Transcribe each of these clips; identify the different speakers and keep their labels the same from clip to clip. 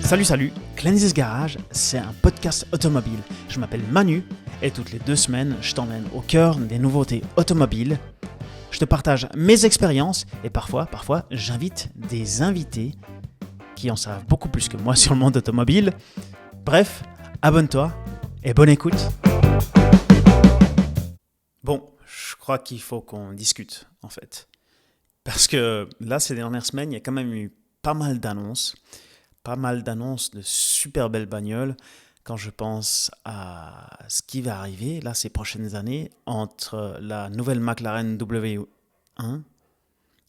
Speaker 1: Salut, Cleanses Garage, c'est un podcast automobile. Je m'appelle Manu et toutes les 2 semaines, je t'emmène au cœur des nouveautés automobiles. Je te partage mes expériences et parfois, j'invite des invités qui en savent beaucoup plus que moi sur le monde automobile. Bref, abonne-toi et bonne écoute. Bon, je crois qu'il faut qu'on discute en fait. Parce que là, ces dernières semaines, il y a quand même eu pas mal d'annonces de super belles bagnoles quand je pense à ce qui va arriver là ces prochaines années entre la nouvelle McLaren W1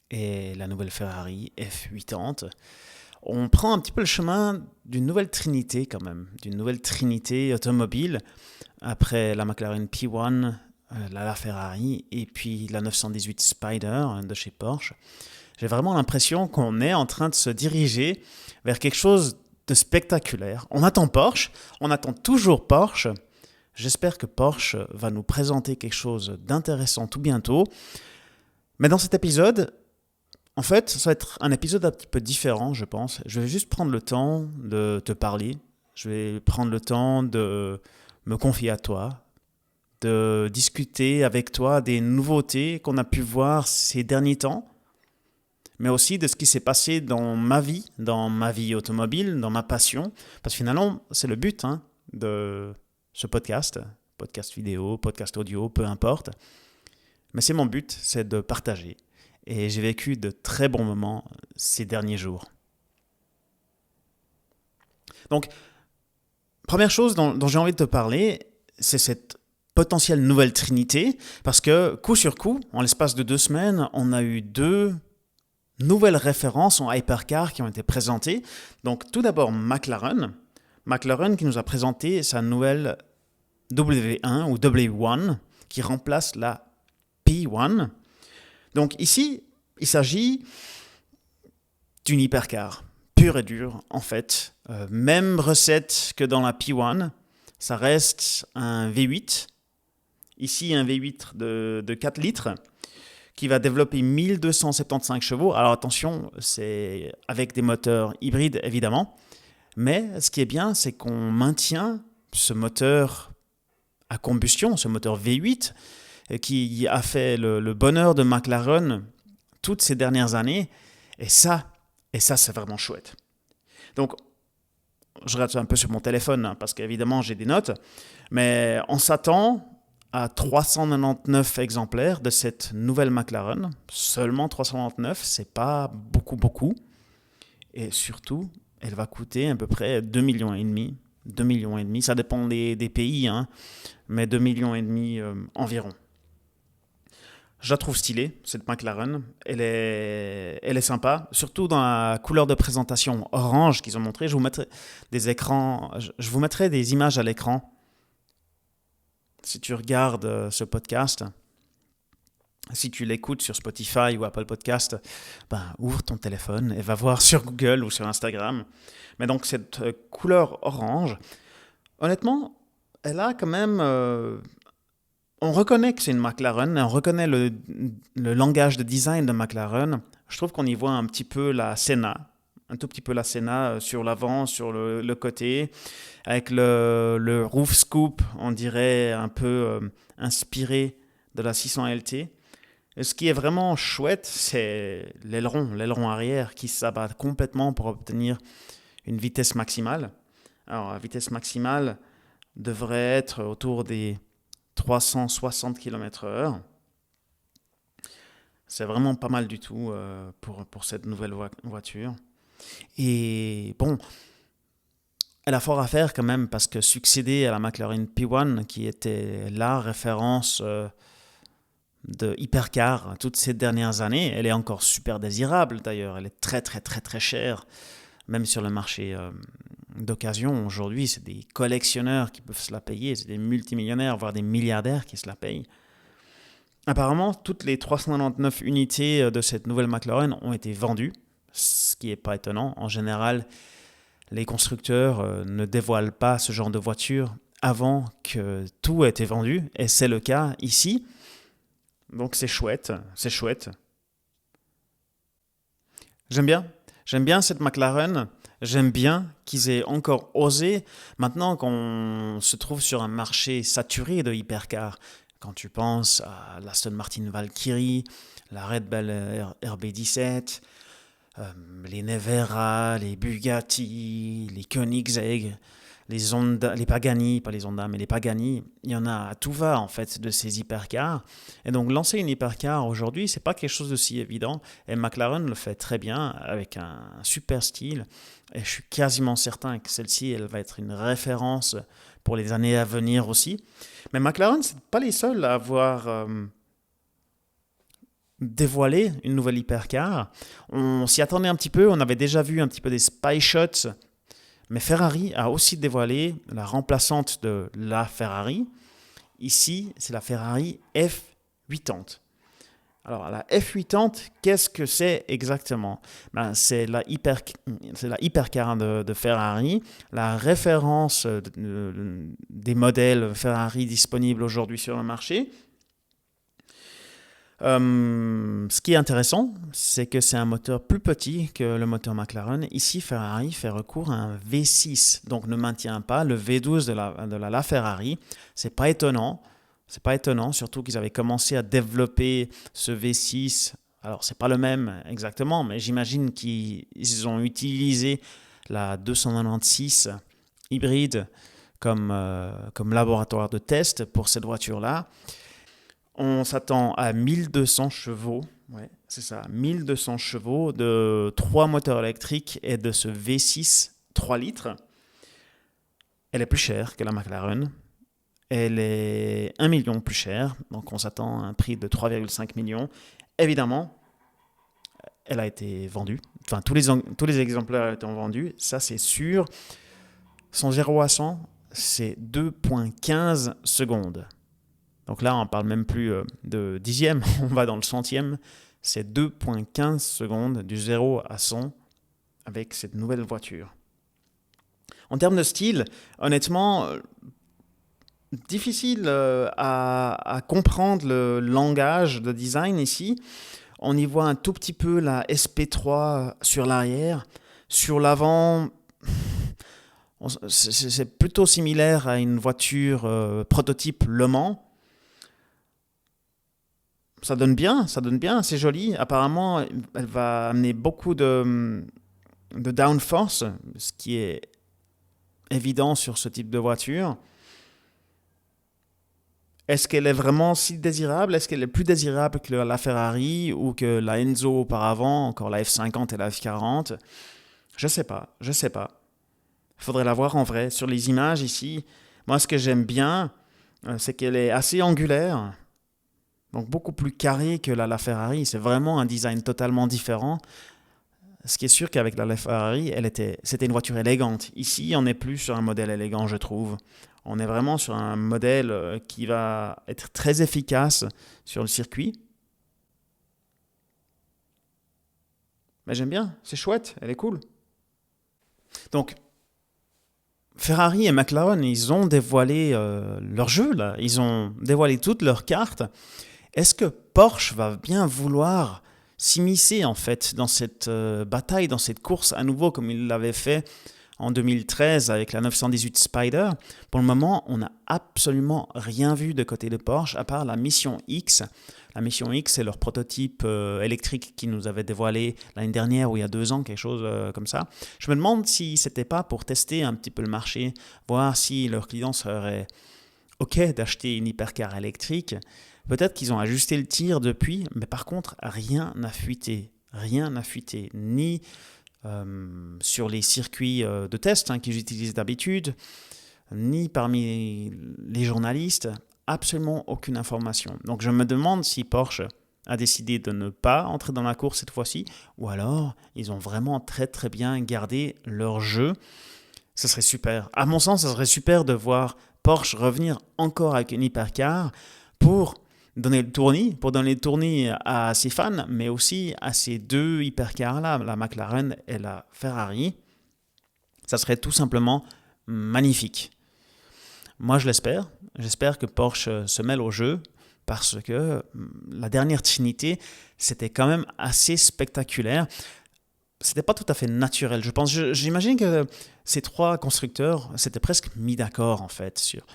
Speaker 1: et la nouvelle Ferrari F80. On prend un petit peu le chemin d'une nouvelle trinité quand même, d'une nouvelle trinité automobile après la McLaren P1, la Ferrari et puis la 918 Spider de chez Porsche. J'ai vraiment l'impression qu'on est en train de se diriger vers quelque chose de spectaculaire. On attend Porsche, on attend toujours Porsche. J'espère que Porsche va nous présenter quelque chose d'intéressant tout bientôt. Mais dans cet épisode, en fait, ça va être un épisode un petit peu différent, je pense. Je vais juste prendre le temps de te parler. Je vais prendre le temps de me confier à toi, de discuter avec toi des nouveautés qu'on a pu voir ces derniers temps, mais aussi de ce qui s'est passé dans ma vie automobile, dans ma passion. Parce que finalement, c'est le but de ce podcast vidéo, podcast audio, peu importe. Mais c'est mon but, c'est de partager. Et j'ai vécu de très bons moments ces derniers jours. Donc, première chose dont j'ai envie de te parler, c'est cette potentielle nouvelle trinité. Parce que, coup sur coup, en l'espace de 2 semaines, on a eu 2 nouvelles références en hypercar qui ont été présentées. Donc tout d'abord McLaren qui nous a présenté sa nouvelle W1 ou W1 qui remplace la P1. Donc ici, il s'agit d'une hypercar pure et dure en fait. Même recette que dans la P1, ça reste un V8. Ici un V8 de 4 litres. Qui va développer 1275 chevaux. Alors attention, c'est avec des moteurs hybrides évidemment, mais ce qui est bien, c'est qu'on maintient ce moteur à combustion, ce moteur V8, qui a fait le bonheur de McLaren toutes ces dernières années, et ça c'est vraiment chouette. Donc, je regarde un peu sur mon téléphone, parce qu'évidemment j'ai des notes, mais on s'attend à 399 exemplaires de cette nouvelle McLaren. Seulement 399, c'est pas beaucoup. Et surtout, elle va coûter à peu près 2,5 millions. 2,5 millions, ça dépend des pays, mais 2,5 millions environ. Je la trouve stylée, cette McLaren. Elle est sympa, surtout dans la couleur de présentation orange qu'ils ont montré. Je vous mettrai je vous mettrai des images à l'écran. Si tu regardes ce podcast, si tu l'écoutes sur Spotify ou Apple Podcast, ouvre ton téléphone et va voir sur Google ou sur Instagram. Mais donc cette couleur orange, honnêtement, elle a quand même... on reconnaît que c'est une McLaren, on reconnaît le langage de design de McLaren. Je trouve qu'on y voit un petit peu la Senna. Un tout petit peu la Senna sur l'avant, sur le côté, avec le roof scoop, on dirait un peu inspiré de la 600 LT. Et ce qui est vraiment chouette, c'est l'aileron arrière qui s'abat complètement pour obtenir une vitesse maximale. Alors la vitesse maximale devrait être autour des 360 km/h. C'est vraiment pas mal du tout pour cette nouvelle voiture. Et bon, elle a fort à faire quand même parce que succéder à la McLaren P1 qui était la référence de hypercar toutes ces dernières années, elle est encore super désirable d'ailleurs, elle est très chère, même sur le marché d'occasion. Aujourd'hui, c'est des collectionneurs qui peuvent se la payer, c'est des multimillionnaires, voire des milliardaires qui se la payent. Apparemment, toutes les 399 unités de cette nouvelle McLaren ont été vendues. Ce qui n'est pas étonnant. En général, les constructeurs ne dévoilent pas ce genre de voiture avant que tout ait été vendu. Et c'est le cas ici. Donc c'est chouette. J'aime bien cette McLaren. J'aime bien qu'ils aient encore osé, maintenant qu'on se trouve sur un marché saturé de hypercars. Quand tu penses à l'Aston Martin Valkyrie, la Red Bull RB17, euh, les Nevera, les Bugatti, les Koenigsegg, les Honda, les Pagani, pas les Honda, mais les Pagani, il y en a à tout va en fait de ces hypercars. Et donc lancer une hypercar aujourd'hui, c'est pas quelque chose de si évident. Et McLaren le fait très bien avec un super style. Et je suis quasiment certain que celle-ci, elle va être une référence pour les années à venir aussi. Mais McLaren, c'est pas les seuls à avoir dévoilé une nouvelle hypercar. On s'y attendait un petit peu, on avait déjà vu un petit peu des spy shots, mais Ferrari a aussi dévoilé la remplaçante de la Ferrari. Ici, c'est la Ferrari F80. Alors, la F80, qu'est-ce que c'est exactement? C'est la hypercar de Ferrari, la référence des modèles Ferrari disponibles aujourd'hui sur le marché. Ce qui est intéressant, c'est que c'est un moteur plus petit que le moteur McLaren. Ici, Ferrari fait recours à un V6, donc ne maintient pas le V12 de la Ferrari. C'est pas étonnant. C'est pas étonnant, surtout qu'ils avaient commencé à développer ce V6. Alors, c'est pas le même exactement, mais j'imagine qu'ils ont utilisé la 296 hybride comme laboratoire de test pour cette voiture-là. On s'attend à 1200 chevaux, ouais, c'est ça, 1200 chevaux de 3 moteurs électriques et de ce V6 3 litres. Elle est plus chère que la McLaren. Elle est 1 million plus chère, donc on s'attend à un prix de 3,5 millions. Évidemment, elle a été vendue. Enfin, tous les exemplaires ont été vendus, ça c'est sûr. Son 0 à 100, c'est 2,15 secondes. Donc là, on ne parle même plus de dixième, on va dans le centième. C'est 2,15 secondes du 0 à 100 avec cette nouvelle voiture. En termes de style, honnêtement, difficile à comprendre le langage de design ici. On y voit un tout petit peu la SP3 sur l'arrière. Sur l'avant, c'est plutôt similaire à une voiture prototype Le Mans. Ça donne bien, c'est joli. Apparemment, elle va amener beaucoup de downforce, ce qui est évident sur ce type de voiture. Est-ce qu'elle est vraiment si désirable? Est-ce qu'elle est plus désirable que la Ferrari ou que la Enzo auparavant, encore la F50 et la F40? Je sais pas. Il faudrait la voir en vrai. Sur les images ici, moi ce que j'aime bien, c'est qu'elle est assez angulaire. Donc beaucoup plus carré que la Ferrari. C'est vraiment un design totalement différent. Ce qui est sûr qu'avec la Ferrari, c'était une voiture élégante. Ici, on n'est plus sur un modèle élégant, je trouve. On est vraiment sur un modèle qui va être très efficace sur le circuit. Mais j'aime bien, c'est chouette, elle est cool. Donc, Ferrari et McLaren, ils ont dévoilé leur jeu, là. Ils ont dévoilé toutes leurs cartes. Est-ce que Porsche va bien vouloir s'immiscer en fait dans cette bataille, dans cette course à nouveau comme il l'avait fait en 2013 avec la 918 Spider? Pour le moment, on n'a absolument rien vu de côté de Porsche à part la Mission X. La Mission X, c'est leur prototype électrique qu'ils nous avaient dévoilé l'année dernière ou il y a 2 ans, quelque chose comme ça. Je me demande si c'était pas pour tester un petit peu le marché, voir si leurs clients seraient OK d'acheter une hypercar électrique. Peut-être qu'ils ont ajusté le tir depuis, mais par contre, rien n'a fuité. Rien n'a fuité, ni sur les circuits de test qu'ils utilisent d'habitude, ni parmi les journalistes. Absolument aucune information. Donc je me demande si Porsche a décidé de ne pas entrer dans la course cette fois-ci, ou alors ils ont vraiment très très bien gardé leur jeu. Ce serait super. À mon sens, ce serait super de voir Porsche revenir encore avec une hypercar pour donner le tournis à ses fans, mais aussi à ces 2 hypercars-là, la McLaren et la Ferrari. Ça serait tout simplement magnifique. Moi, je l'espère. J'espère que Porsche se mêle au jeu parce que la dernière Trinité, c'était quand même assez spectaculaire. c'était pas tout à fait naturel. Je pense, j'imagine que ces trois constructeurs s'étaient presque mis d'accord en fait sur.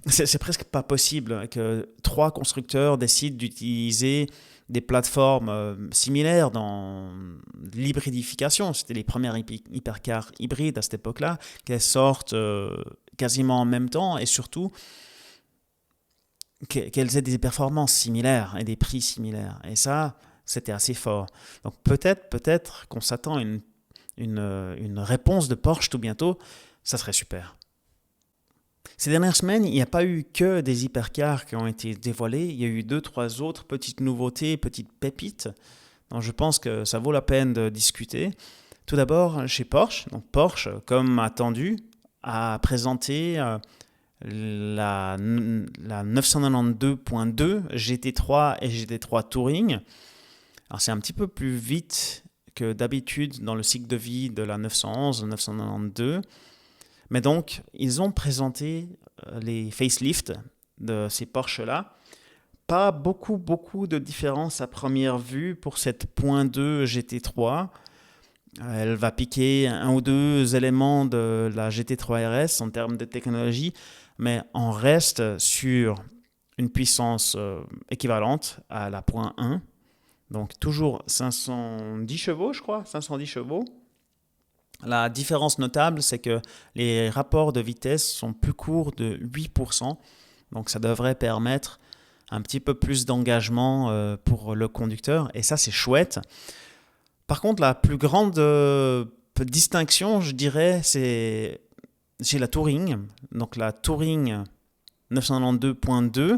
Speaker 1: C'est presque pas possible que trois constructeurs décident d'utiliser des plateformes similaires dans l'hybridification. C'était les premières hypercars hybrides à cette époque-là, qu'elles sortent quasiment en même temps et surtout qu'elles aient des performances similaires et des prix similaires. Et ça, c'était assez fort. Donc peut-être qu'on s'attend à une réponse de Porsche tout bientôt. Ça serait super. Ces dernières semaines, il n'y a pas eu que des hypercars qui ont été dévoilés. Il y a eu deux, trois autres petites nouveautés, petites pépites. Donc je pense que ça vaut la peine de discuter. Tout d'abord, chez Porsche. Donc Porsche, comme attendu, a présenté la 992.2 GT3 et GT3 Touring. Alors c'est un petit peu plus vite que d'habitude dans le cycle de vie de la 911, 992. Mais donc, ils ont présenté les facelifts de ces Porsche-là. Pas beaucoup de différence à première vue pour cette .2 GT3. Elle va piquer un ou deux éléments de la GT3 RS en termes de technologie, mais on reste sur une puissance équivalente à la .1. Donc toujours 510 chevaux, je crois, 510 chevaux. La différence notable, c'est que les rapports de vitesse sont plus courts de 8%. Donc ça devrait permettre un petit peu plus d'engagement pour le conducteur. Et ça, c'est chouette. Par contre, la plus grande distinction, je dirais, c'est chez la Touring. Donc la Touring 992.2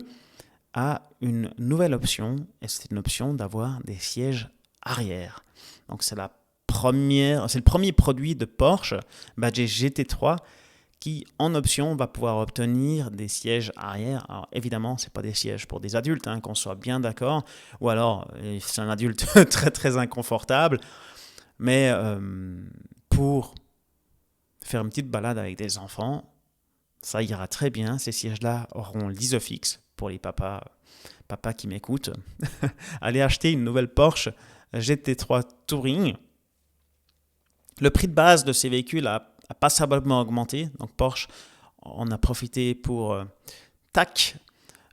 Speaker 1: a une nouvelle option. Et c'est une option d'avoir des sièges arrière. Donc c'est le premier produit de Porsche badgé GT3 qui, en option, va pouvoir obtenir des sièges arrière. Alors évidemment, ce n'est pas des sièges pour des adultes, qu'on soit bien d'accord, ou alors c'est un adulte très très inconfortable, mais pour faire une petite balade avec des enfants, ça ira très bien. Ces sièges-là auront l'Isofix pour les papas qui m'écoutent. Allez acheter une nouvelle Porsche GT3 Touring. Le prix de base de ces véhicules a passablement augmenté. Donc Porsche en a profité pour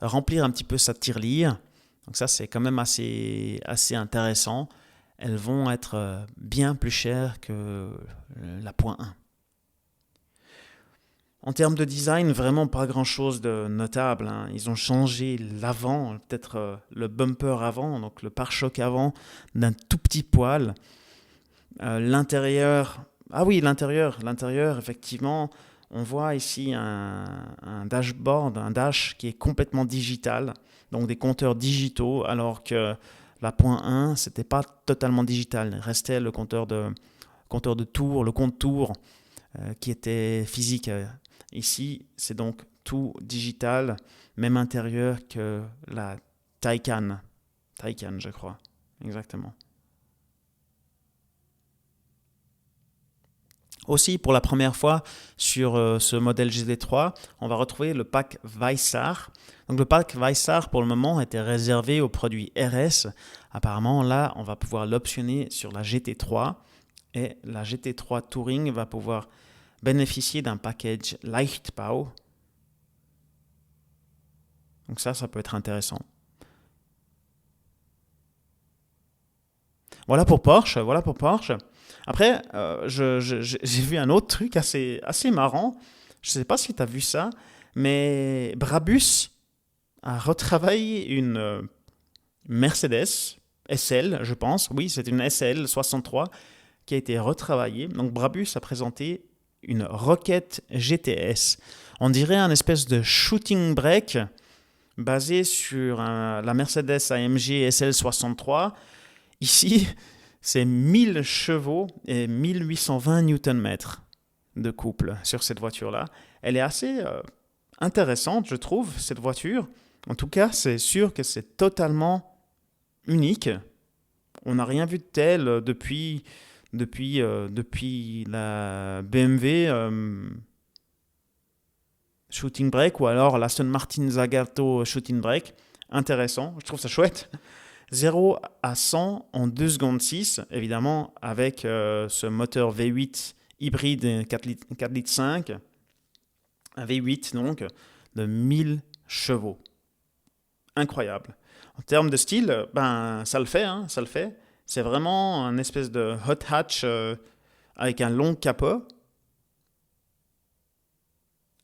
Speaker 1: remplir un petit peu sa tirelire. Donc ça, c'est quand même assez intéressant. Elles vont être bien plus chères que la .1. En termes de design, vraiment pas grand-chose de notable. Ils ont changé l'avant, peut-être le bumper avant, donc le pare-choc avant, d'un tout petit poil. L'intérieur, effectivement, on voit ici un dashboard, un dash qui est complètement digital, donc des compteurs digitaux, alors que la .1, c'était pas totalement digital. Il restait le compteur de tours, le compte tours qui était physique. Ici, c'est donc tout digital, même intérieur que la Taycan, je crois, exactement. Aussi, pour la première fois sur ce modèle GT3, on va retrouver le pack Weissach. Donc le pack Weissach, pour le moment, était réservé aux produits RS. Apparemment, là, on va pouvoir l'optionner sur la GT3. Et la GT3 Touring va pouvoir bénéficier d'un package Leichtbau. Donc ça peut être intéressant. Voilà pour Porsche. Après, j'ai vu un autre truc assez marrant. Je ne sais pas si tu as vu ça, mais Brabus a retravaillé une Mercedes SL, je pense. Oui, c'est une SL 63 qui a été retravaillée. Donc Brabus a présenté une Rocket GTS. On dirait un espèce de shooting brake basé sur la Mercedes AMG SL 63. Ici, c'est 1000 chevaux et 1820 Nm de couple sur cette voiture-là. Elle est assez intéressante, je trouve, cette voiture. En tout cas, c'est sûr que c'est totalement unique. On n'a rien vu de tel depuis la BMW Shooting Brake ou alors l'Aston Martin Zagato Shooting Brake. Intéressant, je trouve ça chouette. 0 à 100 en 2 secondes 6, évidemment, avec ce moteur V8 hybride 4 litres 5, un V8 donc, de 1000 chevaux. Incroyable. En termes de style, ben, ça le fait, hein, ça le fait. C'est vraiment un espèce de hot hatch avec un long capot.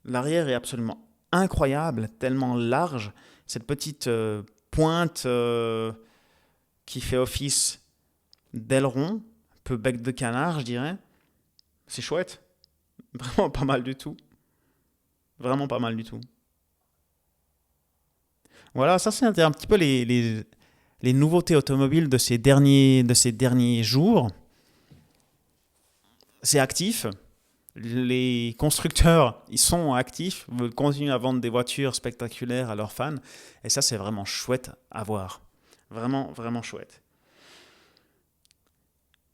Speaker 1: L'arrière est absolument incroyable, tellement large. Cette petite pointe qui fait office d'aileron, un peu bec de canard, je dirais. C'est chouette. Vraiment pas mal du tout. Vraiment pas mal du tout. Voilà, ça c'est un petit peu les nouveautés automobiles de ces derniers jours. C'est actif. Les constructeurs, ils sont actifs, veulent continuer à vendre des voitures spectaculaires à leurs fans. Et ça, c'est vraiment chouette à voir. Vraiment, vraiment chouette.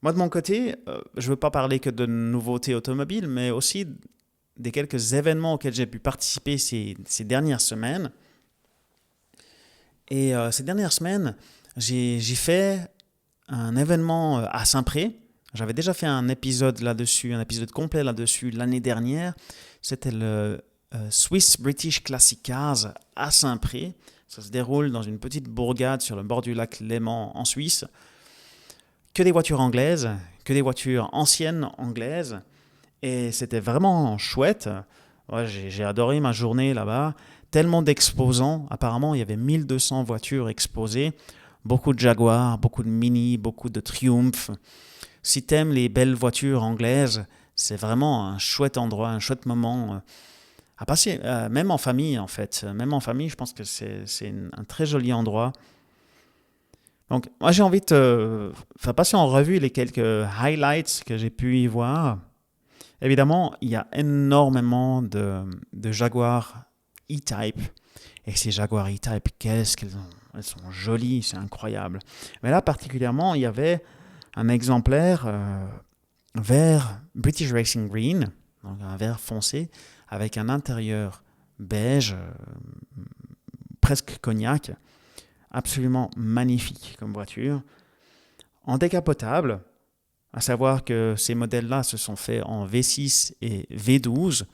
Speaker 1: Moi, de mon côté, je ne veux pas parler que de nouveautés automobiles, mais aussi des quelques événements auxquels j'ai pu participer ces dernières semaines. Et ces dernières semaines, j'ai fait un événement à Saint-Pré. J'avais déjà fait un épisode là-dessus, un épisode complet là-dessus l'année dernière. C'était le Swiss British Classic Cars à Saint-Pré. Ça se déroule dans une petite bourgade sur le bord du lac Léman en Suisse. Que des voitures anglaises, que des voitures anciennes anglaises. Et c'était vraiment chouette. Ouais, j'ai adoré ma journée là-bas. Tellement d'exposants. Apparemment, il y avait 1200 voitures exposées. Beaucoup de Jaguar, beaucoup de Mini, beaucoup de Triumph. Si t'aimes les belles voitures anglaises, c'est vraiment un chouette endroit, un chouette moment à passer, même en famille en fait. Même en famille, je pense que c'est un très joli endroit. Donc, moi j'ai envie de te faire passer en revue les quelques highlights que j'ai pu y voir. Évidemment, il y a énormément de Jaguar E-Type. Et ces Jaguar E-Type, qu'est-ce qu'elles ont? Elles sont jolies, c'est incroyable. Mais là, particulièrement, il y avait un exemplaire vert British Racing Green, donc un vert foncé, avec un intérieur beige, presque cognac, absolument magnifique comme voiture, en décapotable, à savoir que ces modèles-là se sont faits en V6 et V12.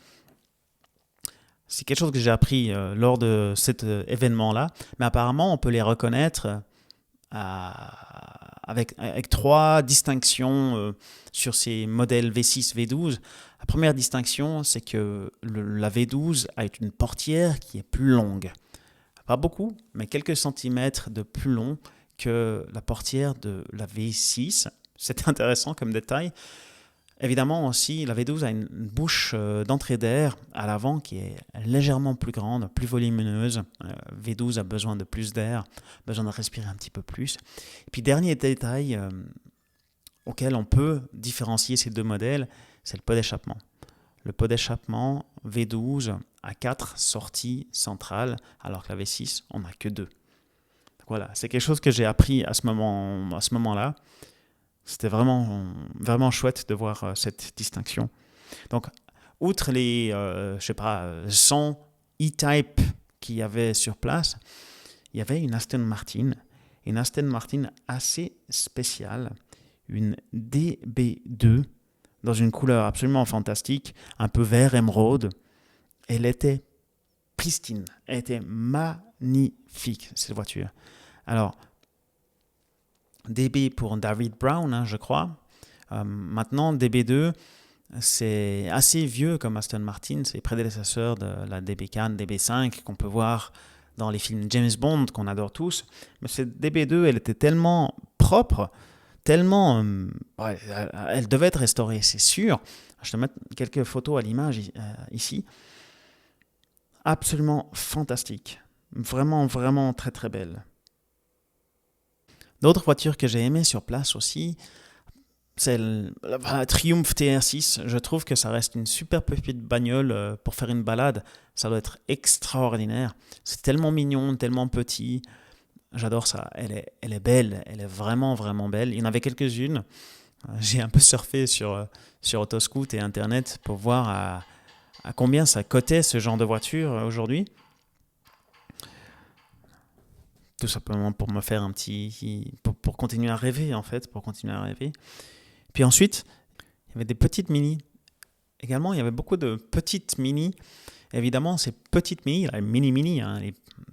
Speaker 1: C'est quelque chose que j'ai appris lors de cet événement-là, mais apparemment on peut les reconnaître avec trois distinctions sur ces modèles V6, V12. La première distinction, c'est que la V12 a une portière qui est plus longue. Pas beaucoup, mais quelques centimètres de plus long que la portière de la V6. C'est intéressant comme détail. Évidemment aussi, la V12 a une bouche d'entrée d'air à l'avant qui est légèrement plus grande, plus volumineuse. V12 a besoin de plus d'air, besoin de respirer un petit peu plus. Et puis dernier détail auquel on peut différencier ces deux modèles, c'est le pot d'échappement. Le pot d'échappement V12 a 4 sorties centrales, alors que la V6, on n'a que 2. Voilà, c'est quelque chose que j'ai appris à ce moment-là. C'était vraiment, vraiment chouette de voir cette distinction. Donc, outre les, 100 E-Type qu'il y avait sur place, il y avait une Aston Martin assez spéciale, une DB2, dans une couleur absolument fantastique, un peu vert émeraude. Elle était pristine, elle était magnifique, cette voiture. Alors, DB pour David Brown, je crois. Maintenant, DB2, c'est assez vieux comme Aston Martin. C'est prédécesseur de la DB4, DB5 qu'on peut voir dans les films James Bond qu'on adore tous. Mais cette DB2, elle était tellement propre, tellement... elle devait être restaurée, c'est sûr. Je te mets quelques photos à l'image ici. Absolument fantastique. Vraiment, vraiment très, très belle. D'autres voitures que j'ai aimées sur place aussi, c'est la Triumph TR6. Je trouve que ça reste une super petite bagnole pour faire une balade. Ça doit être extraordinaire. C'est tellement mignon, tellement petit. J'adore ça. Elle est belle. Elle est vraiment, vraiment belle. Il y en avait quelques-unes. J'ai un peu surfé sur Autoscoot et Internet pour voir à combien ça cotait ce genre de voiture aujourd'hui. tout simplement pour me faire pour continuer à rêver en fait, pour continuer à rêver. Puis ensuite, il y avait des petites Mini. Également, il y avait beaucoup de petites Mini. Évidemment, ces petites Mini, les mini-mini, hein,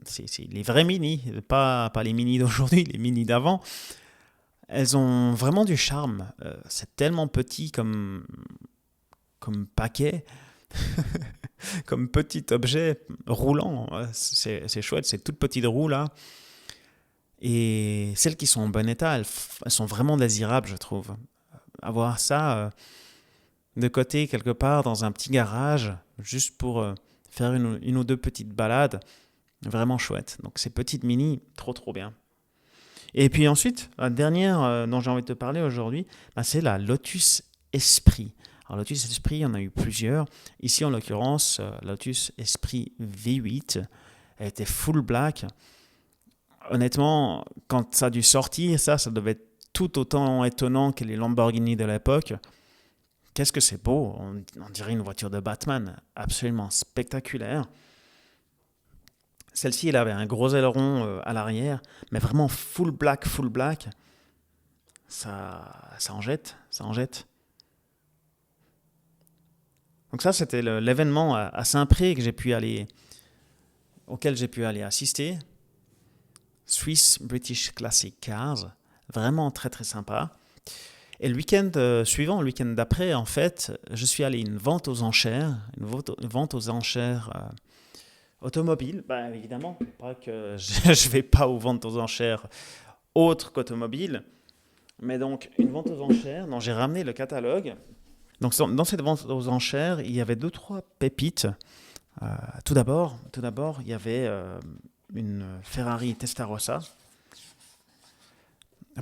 Speaker 1: c'est les vrais Mini, pas les Mini d'aujourd'hui, les Mini d'avant. Elles ont vraiment du charme. C'est tellement petit comme paquet, comme petit objet roulant. C'est chouette, ces toutes petites roues là. Et celles qui sont en bon état, elles sont vraiment désirables, je trouve. Avoir ça de côté quelque part dans un petit garage, juste pour faire une ou deux petites balades, vraiment chouette. Donc ces petites Mini, trop trop bien. Et puis ensuite, la dernière dont j'ai envie de te parler aujourd'hui, c'est la Lotus Esprit. Alors Lotus Esprit, il y en a eu plusieurs. Ici en l'occurrence, Lotus Esprit V8, elle était full black. Honnêtement, quand ça a dû sortir, ça devait être tout autant étonnant que les Lamborghini de l'époque. Qu'est-ce que c'est beau, on dirait une voiture de Batman, absolument spectaculaire. Celle-ci, elle avait un gros aileron à l'arrière, mais vraiment full black. Ça en jette, ça en jette. Donc ça, c'était l'événement à Saint-Pré auquel j'ai pu aller assister. Swiss British Classic Cars, vraiment très très sympa. Et le week-end suivant, le week-end d'après, en fait, je suis allé à une vente aux enchères, automobile, évidemment, pas que je vais pas aux ventes aux enchères autres qu'automobile, mais donc une vente aux enchères dont j'ai ramené le catalogue. Donc dans cette vente aux enchères, il y avait 2-3 pépites. Tout d'abord, il y avait une Ferrari Testarossa.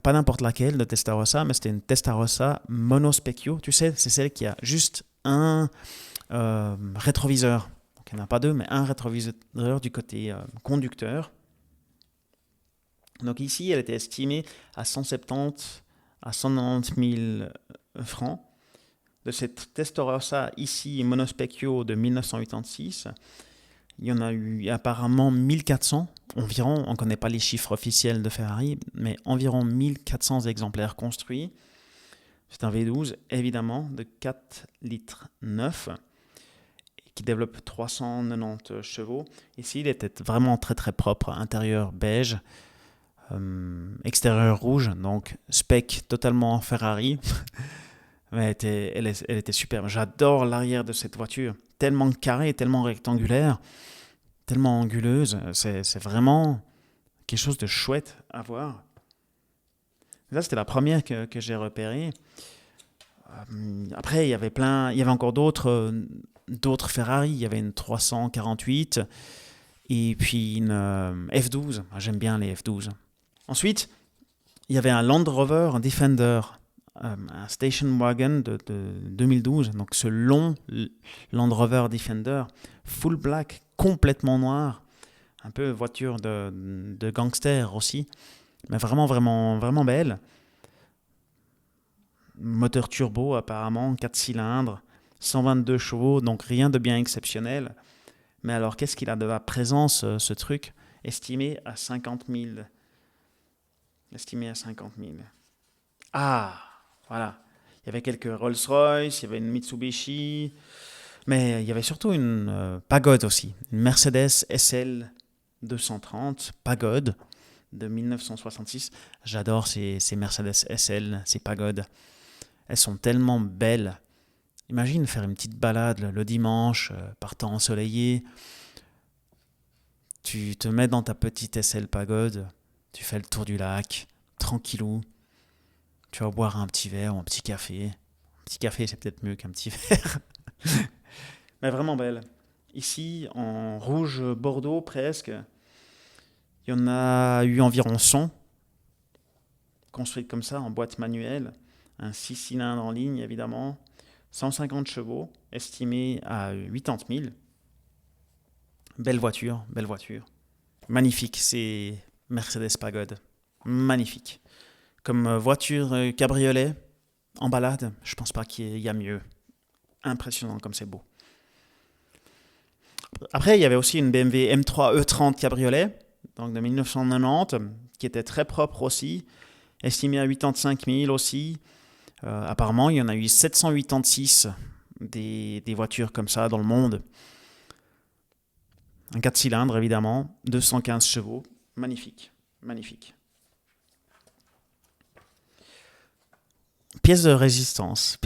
Speaker 1: Pas n'importe laquelle de Testarossa, mais c'était une Testarossa monospecchio. Tu sais, c'est celle qui a juste un rétroviseur. Donc il n'y en a pas deux, mais un rétroviseur du côté conducteur. Donc ici, elle était estimée à 170 à 190 000 francs. De cette Testarossa ici monospecchio de 1986, il y en a eu apparemment 1400 environ. On ne connaît pas les chiffres officiels de Ferrari, mais environ 1400 exemplaires construits. C'est un V12 évidemment de 4 litres 9 qui développe 390 chevaux. Ici, il était vraiment très très propre. Intérieur beige, extérieur rouge, donc spec totalement Ferrari. Mais elle était superbe. J'adore l'arrière de cette voiture. Tellement carrée, tellement rectangulaire, tellement anguleuse. C'est vraiment quelque chose de chouette à voir. Ça, c'était la première que j'ai repérée. Après, il y avait encore d'autres Ferrari. Il y avait une 348 et puis une F12. J'aime bien les F12. Ensuite, il y avait un Land Rover, un Defender, un station wagon de 2012, donc ce long Land Rover Defender, full black, complètement noir, un peu voiture de gangster aussi, mais vraiment belle. Moteur turbo apparemment, 4 cylindres, 122 chevaux, donc rien de bien exceptionnel. Mais alors qu'est-ce qu'il a de la présence ce truc, estimé à 50 000. Ah, voilà. Il y avait quelques Rolls-Royce, il y avait une Mitsubishi, mais il y avait surtout une Pagode aussi, une Mercedes SL 230 Pagode de 1966. J'adore ces Mercedes SL, ces Pagodes. Elles sont tellement belles. Imagine faire une petite balade le dimanche, par temps ensoleillé. Tu te mets dans ta petite SL Pagode, tu fais le tour du lac, tranquillou. Tu vas boire un petit verre ou un petit café. Un petit café, c'est peut-être mieux qu'un petit verre. Mais vraiment belle. Ici, en rouge bordeaux presque, il y en a eu environ 100, construites comme ça, en boîte manuelle. Un 6 cylindres en ligne, évidemment. 150 chevaux, estimé à 80 000. Belle voiture. Magnifique, c'est Mercedes Pagode. Magnifique. Comme voiture cabriolet en balade, je pense pas qu'il y a mieux. Impressionnant comme c'est beau. Après, il y avait aussi une BMW M3 E30 cabriolet donc de 1990, qui était très propre aussi, estimé à 85 000 aussi. Apparemment, il y en a eu 786 des voitures comme ça dans le monde. Un 4 cylindres, évidemment, 215 chevaux. Magnifique, magnifique. Pièce de résistance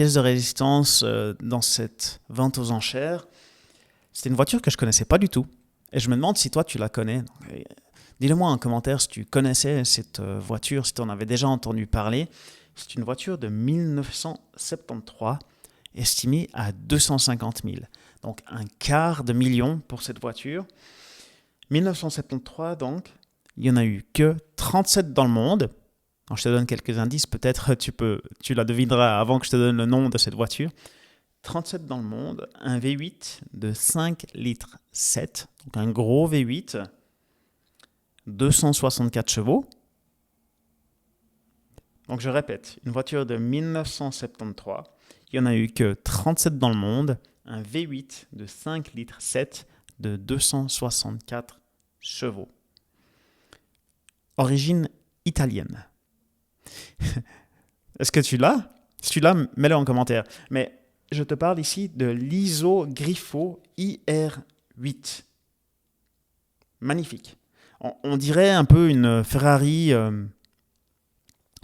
Speaker 1: dans cette vente aux enchères. C'était une voiture que je ne connaissais pas du tout. Et je me demande si toi, tu la connais. Donc, dis-le-moi en commentaire si tu connaissais cette voiture, si tu en avais déjà entendu parler. C'est une voiture de 1973, estimée à 250 000. Donc un quart de million pour cette voiture. 1973, donc, il n'y en a eu que 37 dans le monde. Alors, je te donne quelques indices, peut-être tu la devineras avant que je te donne le nom de cette voiture. 37 dans le monde, un V8 de 5 litres 7, donc un gros V8, 264 chevaux. Donc je répète, une voiture de 1973, il n'y en a eu que 37 dans le monde, un V8 de 5 litres 7 de 264 chevaux. Origine italienne. Est-ce que tu l'as? Si tu l'as, mets-le en commentaire. Mais je te parle ici de l'Iso Grifo IR8. Magnifique. On dirait un peu une Ferrari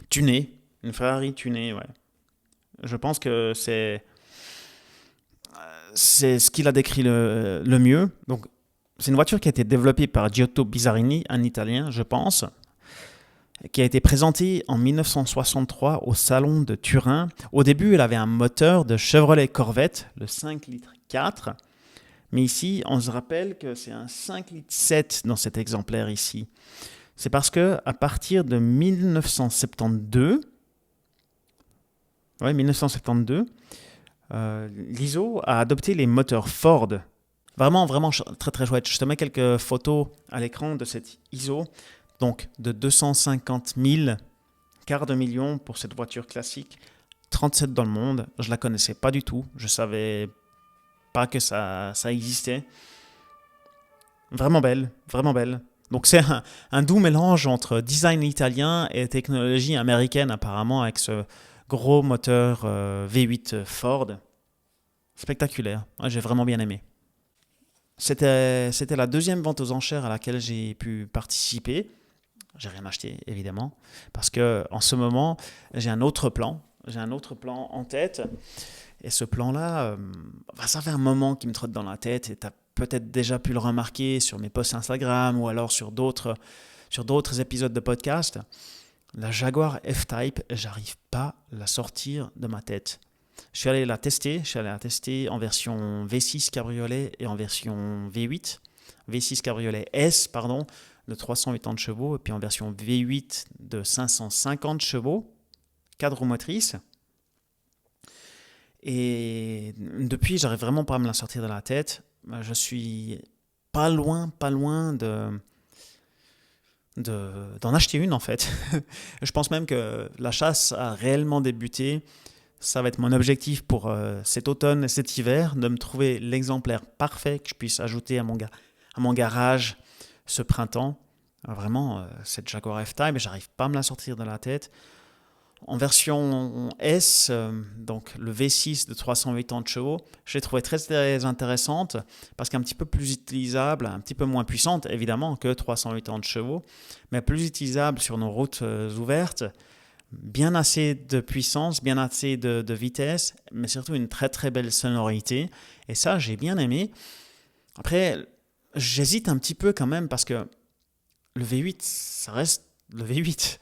Speaker 1: tunée. Une Ferrari tunée, ouais. Je pense que c'est ce qu'il a décrit le mieux. Donc, c'est une voiture qui a été développée par Giotto Bizzarini, un Italien, je pense, qui a été présentée en 1963 au Salon de Turin. Au début, elle avait un moteur de Chevrolet Corvette, le 5 litres 4. Mais ici, on se rappelle que c'est un 5 litres 7 dans cet exemplaire ici. C'est parce que à partir de 1972, l'ISO a adopté les moteurs Ford. Vraiment, vraiment très très chouette. Je te mets quelques photos à l'écran de cette ISO. Donc de 250 000, quart de million pour cette voiture classique. 37 dans le monde. Je ne la connaissais pas du tout. Je ne savais pas que ça existait. Vraiment belle, vraiment belle. Donc c'est un doux mélange entre design italien et technologie américaine apparemment avec ce gros moteur V8 Ford. Spectaculaire. Ouais, j'ai vraiment bien aimé. C'était la deuxième vente aux enchères à laquelle j'ai pu participer. J'ai rien acheté, évidemment, parce que en ce moment, j'ai un autre plan. J'ai un autre plan en tête. Et ce plan-là, ça fait un moment qu'il me trotte dans la tête. Et tu as peut-être déjà pu le remarquer sur mes posts Instagram ou alors sur d'autres épisodes de podcast. La Jaguar F-Type, j'arrive pas à la sortir de ma tête. Je suis allé la tester en version V6 cabriolet et en version V8. V6 cabriolet S, pardon, de 380 chevaux, et puis en version V8 de 550 chevaux, 4 roues motrices. Et depuis, j'arrive vraiment pas à me la sortir de la tête. Je suis pas loin d'en acheter une en fait. Je pense même que la chasse a réellement débuté. Ça va être mon objectif pour cet automne et cet hiver, de me trouver l'exemplaire parfait que je puisse ajouter à mon garage ce printemps. Vraiment, cette Jaguar F-Type, j'arrive pas à me la sortir de la tête. En version S, donc le V6 de 380 chevaux, je l'ai trouvé très, très intéressante parce qu'un petit peu plus utilisable, un petit peu moins puissante évidemment que 380 chevaux, mais plus utilisable sur nos routes ouvertes. Bien assez de puissance, bien assez de vitesse, mais surtout une très très belle sonorité. Et ça, j'ai bien aimé. Après, j'hésite un petit peu quand même parce que le V8, ça reste le V8.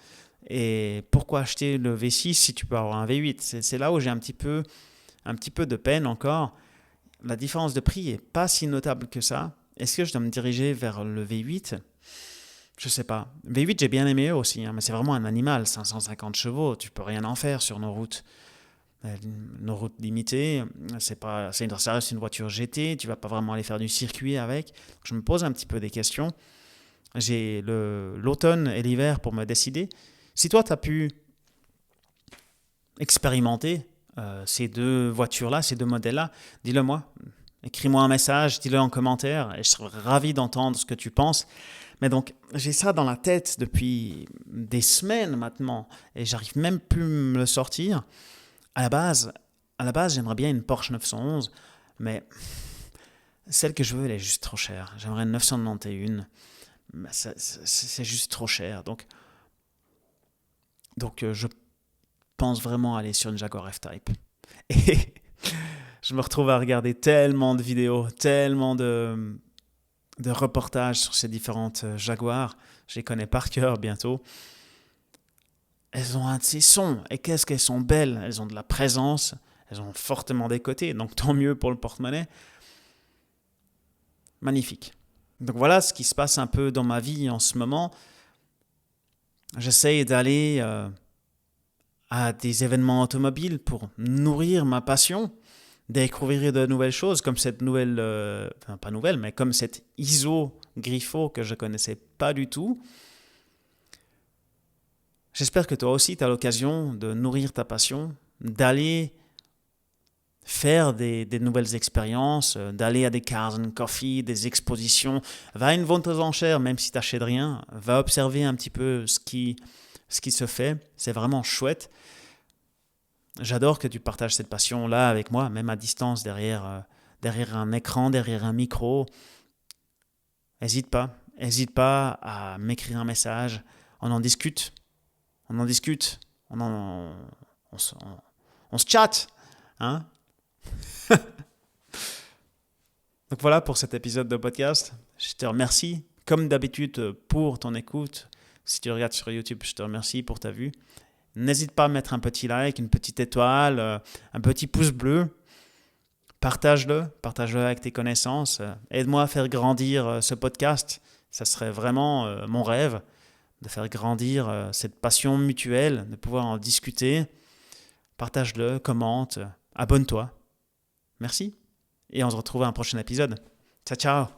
Speaker 1: Et pourquoi acheter le V6 si tu peux avoir un V8 ? C'est là où j'ai un petit peu de peine encore. La différence de prix n'est pas si notable que ça. Est-ce que je dois me diriger vers le V8 ? Je sais pas. V8, j'ai bien aimé aussi, mais c'est vraiment un animal. 550 chevaux, tu peux rien en faire sur nos routes. Nos routes limitées, ça reste une voiture GT, tu vas pas vraiment aller faire du circuit avec. Je me pose un petit peu des questions. J'ai l'automne et l'hiver pour me décider. Si toi, tu as pu expérimenter ces deux voitures-là, ces deux modèles-là, dis-le moi. écris-moi un message, dis-le en commentaire et je serai ravi d'entendre ce que tu penses. Mais donc, j'ai ça dans la tête depuis des semaines maintenant et j'arrive même plus à me le sortir. À la base, j'aimerais bien une Porsche 911, mais celle que je veux, elle est juste trop chère. J'aimerais une 991, mais c'est juste trop cher. Donc je pense vraiment aller sur une Jaguar F-Type. Et je me retrouve à regarder tellement de vidéos, tellement de reportages sur ces différentes Jaguars. Je les connais par cœur bientôt. Elles ont un de ces sons. Et qu'est-ce qu'elles sont belles. Elles ont de la présence. Elles ont fortement des côtés. Donc tant mieux pour le porte-monnaie. Magnifique. Donc voilà ce qui se passe un peu dans ma vie en ce moment. J'essaye d'aller à des événements automobiles pour nourrir ma passion, découvrir de nouvelles choses, comme cette nouvelle, enfin pas nouvelle, mais comme cette ISO Griffo que je ne connaissais pas du tout. J'espère que toi aussi tu as l'occasion de nourrir ta passion, d'aller faire des nouvelles expériences, d'aller à des Cars and Coffee, des expositions, va à une vente aux enchères, même si tu n'achètes rien, va observer un petit peu ce qui se fait, c'est vraiment chouette. J'adore que tu partages cette passion-là avec moi, même à distance, derrière un écran, derrière un micro. N'hésite pas à m'écrire un message, on en discute, on se chatte, hein. Donc voilà pour cet épisode de podcast. Je te remercie, comme d'habitude, pour ton écoute. Si tu regardes sur YouTube, je te remercie pour ta vue. N'hésite pas à mettre un petit like, une petite étoile, un petit pouce bleu. Partage-le avec tes connaissances. Aide-moi à faire grandir ce podcast. Ça serait vraiment mon rêve, de faire grandir cette passion mutuelle, de pouvoir en discuter. Partage-le, commente, abonne-toi. Merci. Et on se retrouve à un prochain épisode. Ciao, ciao.